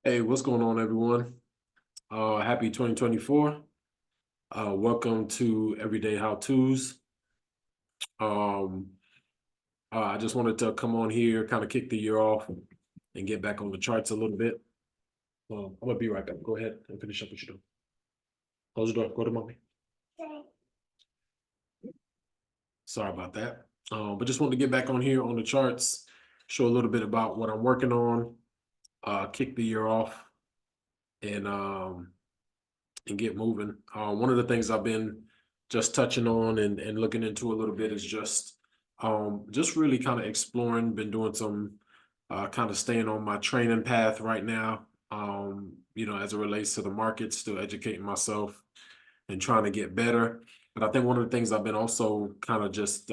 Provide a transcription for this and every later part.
Hey, what's going on, everyone? Happy 2024. Welcome to Everyday How-Tos. Um, I just wanted to come on here, kind of kick the year off and get back on the charts a little bit. I'm gonna be right back. Go ahead and finish up what you're doing. Close the door. Go to mommy. Sorry about that. But just wanted to get back on here on the charts, show a little bit about what I'm working on, kick the year off, and get moving. One of the things I've been just touching on and looking into a little bit is just really kind of exploring, been doing some kind of staying on my training path right now. As it relates to the market, still educating myself and trying to get better. But I think one of the things I've been also kind of just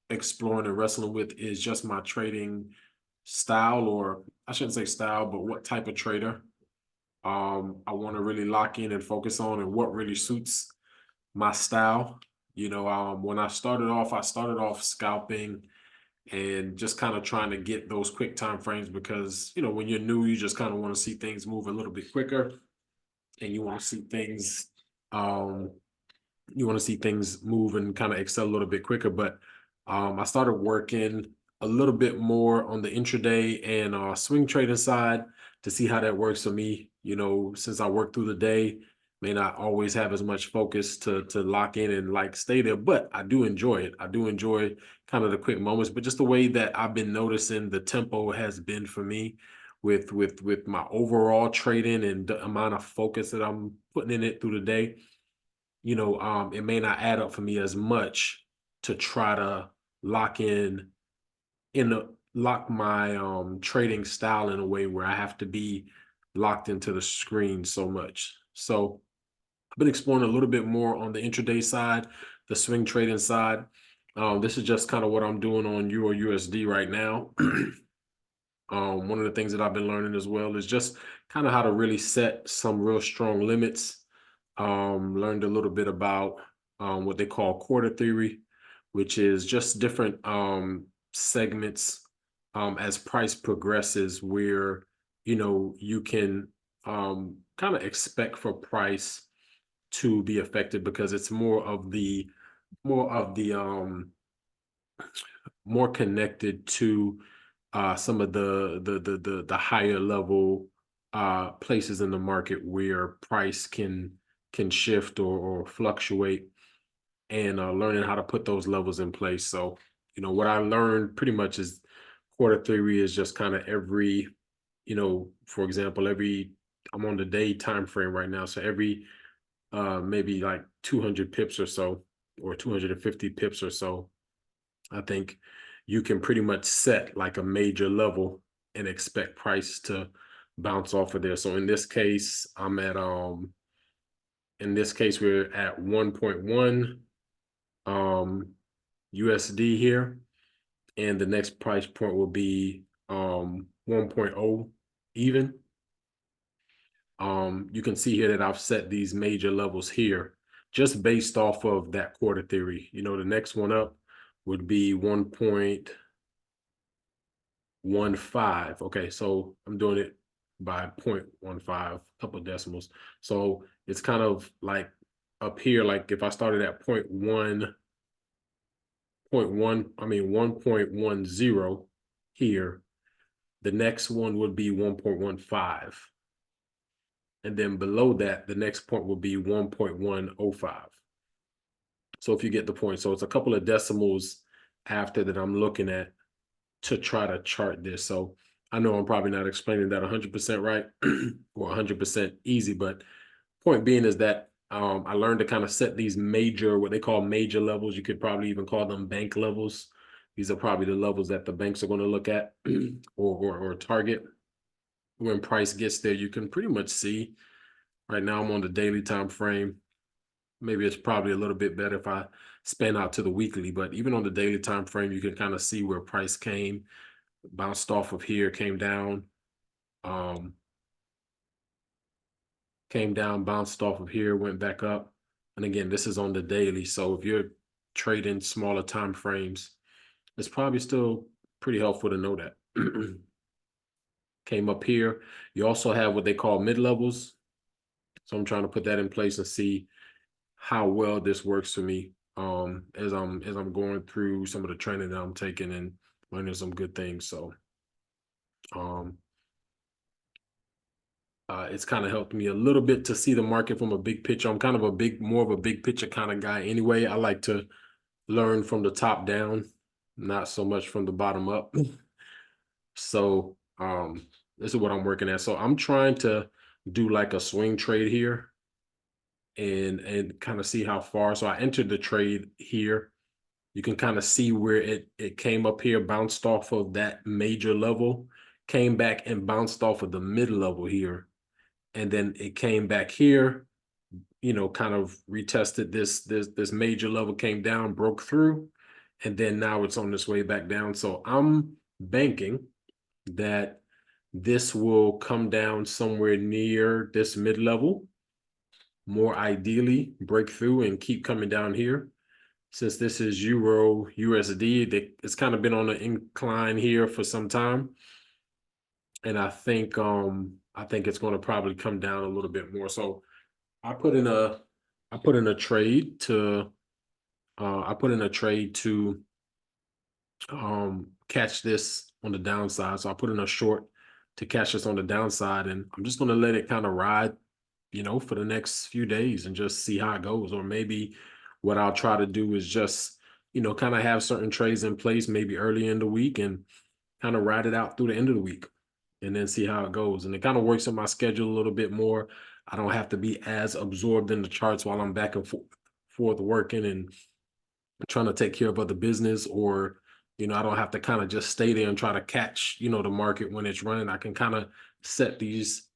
exploring and wrestling with is just my trading style, or I shouldn't say style, but what type of trader I want to really lock in and focus on and what really suits my style. When I started off scalping and just kind of trying to get those quick time frames because, when you're new, you just kind of want to see things move a little bit quicker and um, you want to see things move and kind of excel a little bit quicker. But I started working a little bit more on the intraday and swing trading side to see how that works for me. Since I work through the day, may not always have as much focus to lock in and like stay there, but I do enjoy it. I do enjoy kind of the quick moments, but just the way that I've been noticing the tempo has been for me with my overall trading and the amount of focus that I'm putting in it through the day. It may not add up for me as much to try to lock lock my trading style in a way where I have to be locked into the screen so much. So I've been exploring a little bit more on the intraday side, the swing trading side. This is just kind of what I'm doing on Euro USD right now. One of the things that I've been learning as well is just kind of how to really set some real strong limits. Learned a little bit about what they call quarter theory, which is just different segments as price progresses where, you can kind of expect for price to be affected because it's more of the more connected to some of the higher level places in the market where price can shift or fluctuate, and learning how to put those levels in place. So, what I learned pretty much is quarter theory is just kind of every, for example, I'm on the day time frame right now. So every maybe like 200 pips or so, or 250 pips or so, I think you can pretty much set like a major level and expect price to bounce off of there. So in this case we're at 1.1 USD here, and the next price point will be 1.0 even. You can see here that I've set these major levels here just based off of that quarter theory. The next one up would be 1.15. Okay, so I'm doing it by 0.15, a couple of decimals. So it's kind of like up here, like if I started at 1.10 here, the next one would be 1.15. And then below that, the next point will be 1.105. So if you get the point, so it's a couple of decimals after that I'm looking at to try to chart this. So I know I'm probably not explaining that 100% right or 100% easy, but point being is that I learned to kind of set these what they call major levels. You could probably even call them bank levels. These are probably the levels that the banks are going to look at or target. When price gets there, you can pretty much see. Right now I'm on the daily time frame. Maybe it's probably a little bit better if I span out to the weekly, but even on the daily time frame, you can kind of see where price bounced off of here, um, came down, bounced off of here, went back up. And again, this is on the daily. So if you're trading smaller time frames, it's probably still pretty helpful to know that. came up here. You also have what they call mid-levels. So I'm trying to put that in place and see how well this works for me as I'm going through some of the training that I'm taking and learning some good things. So um it's kind of helped me a little bit to see the market from a big picture. I'm kind of more of a big picture kind of guy anyway. I like to learn from the top down, not so much from the bottom up. So this is what I'm working at. So I'm trying to do like a swing trade here and kind of see how far. So I entered the trade here. You can kind of see where it came up here, bounced off of that major level, came back and bounced off of the mid level here. And then it came back here, kind of retested this major level, came down, broke through, and then now it's on this way back down. So I'm banking that this will come down somewhere near this mid level, more ideally break through and keep coming down here. Since this is Euro USD, it's kind of been on an incline here for some time. And I think it's going to probably come down a little bit more. So I put in a I put in a trade to I put in a trade to catch this on the downside. So I put in a short to catch this on the downside, and I'm just going to let it kind of ride, for the next few days and just see how it goes. Or maybe what I'll try to do is just, kind of have certain trades in place maybe early in the week and kind of ride it out through the end of the week and then see how it goes. And it kind of works on my schedule a little bit more. I don't have to be as absorbed in the charts while I'm back and forth working and trying to take care of other business, or I don't have to kind of just stay there and try to catch the market when it's running. I can kind of set these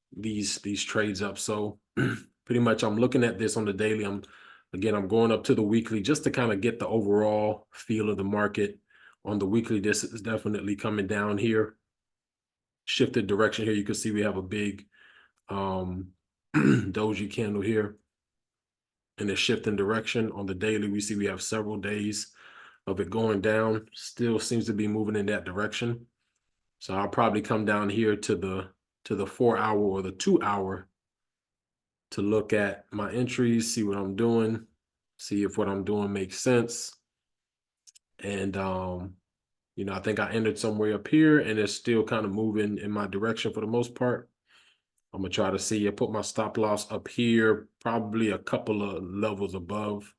trades up. So pretty much I'm looking at this on the daily. I'm going up to the weekly just to kind of get the overall feel of the market. On the weekly, this is definitely coming down here, shifted direction here. You can see we have a big doji candle here and a shift in direction. On the daily, we see we have several days of it going down. Still seems to be moving in that direction. So I'll probably come down here to the 4 hour or the 2 hour to look at my entries, see what I'm doing, see if what I'm doing makes sense. And I think I entered somewhere up here and it's still kind of moving in my direction for the most part. I'm gonna try to see. I put my stop loss up here, probably a couple of levels above.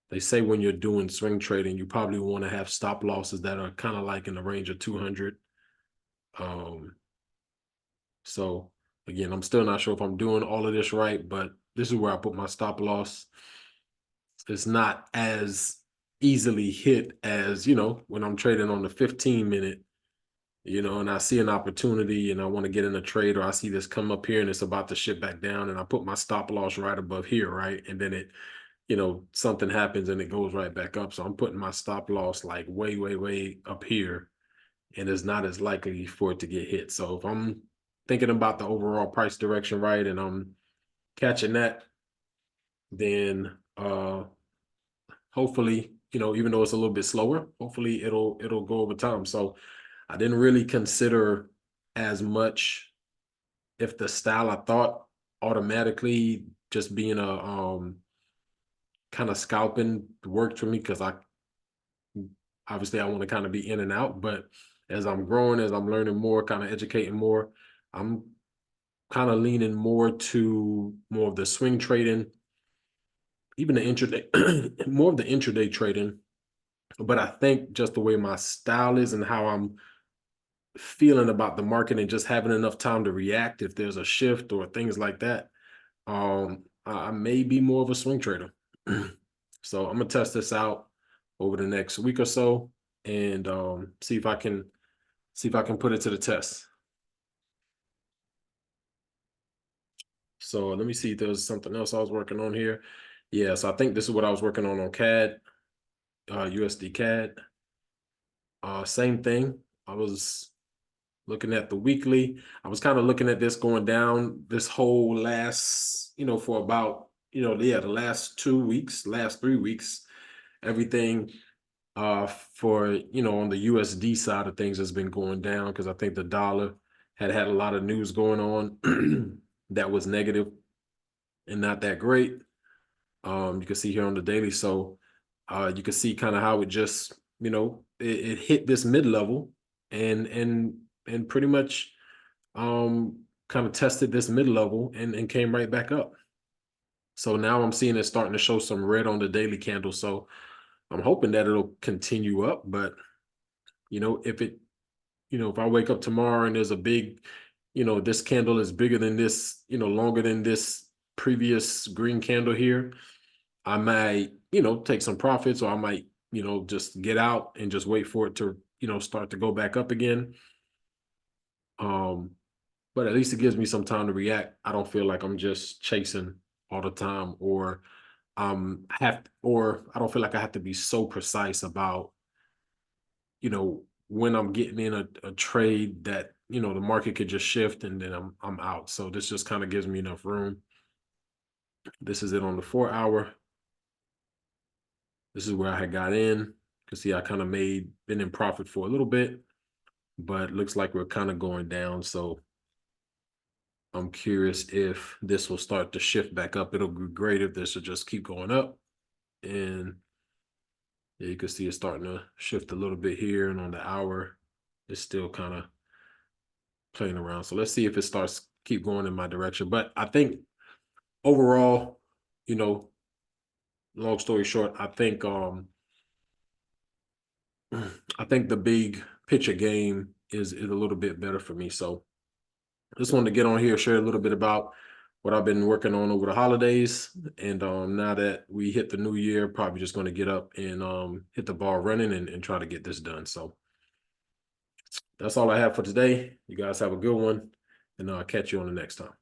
They say when you're doing swing trading, you probably want to have stop losses that are kind of like in the range of 200. So again, I'm still not sure if I'm doing all of this right, but this is where I put my stop loss. It's not as easily hit as, when I'm trading on the 15-minute, and I see an opportunity and I want to get in a trade, or I see this come up here and it's about to shift back down and I put my stop loss right above here, right? And then something happens and it goes right back up. So I'm putting my stop loss like way, way, way up here, and it's not as likely for it to get hit. So if I'm thinking about the overall price direction right and I'm catching that, then hopefully, even though it's a little bit slower, hopefully it'll go over time. So I didn't really consider as much if the style I thought automatically just being a kind of scalping worked for me, because I want to kind of be in and out. But as I'm growing, as I'm learning more, kind of educating more, I'm kind of leaning more to more of the swing trading, even the intraday, more of the intraday trading. But I think just the way my style is and how I'm feeling about the market and just having enough time to react if there's a shift or things like that, I may be more of a swing trader. So I'm gonna test this out over the next week or so and see if I can put it to the test. So let me see if there's something else I was working on here. Yeah, so I think this is what I was working on CAD, USD CAD. Same thing. I was looking at the weekly. I was kind of looking at this going down this whole last, for about, the last 2 weeks, last 3 weeks, everything for, on the USD side of things has been going down because I think the dollar had a lot of news going on that was negative and not that great. You can see here on the daily. So you can see kind of how it just, it hit this mid level and and pretty much kind of tested this mid level and came right back up. So now I'm seeing it starting to show some red on the daily candle. So I'm hoping that it'll continue up. But if it, if I wake up tomorrow and there's a big, this candle is bigger than this, longer than this previous green candle here, I might, take some profits, or I might, just get out and just wait for it to, start to go back up again. But at least it gives me some time to react. I don't feel like I'm just chasing all the time, or or I don't feel like I have to be so precise about, when I'm getting in a trade that, the market could just shift and then I'm out. So this just kind of gives me enough room. This is it on the 4 hour. This is where I had got in. You can see I kind of been in profit for a little bit, but looks like we're kind of going down. So I'm curious if this will start to shift back up. It'll be great if this will just keep going up. And yeah, you can see it's starting to shift a little bit here. And on the hour, it's still kind of playing around. So let's see if it starts keep going in my direction. But I think overall, you know, long story short, I think the big picture game is a little bit better for me. So just wanted to get on here, share a little bit about what I've been working on over the holidays. And now that we hit the new year, probably just going to get up and hit the ball running and try to get this done. So that's all I have for today. You guys have a good one, and I'll catch you on the next time.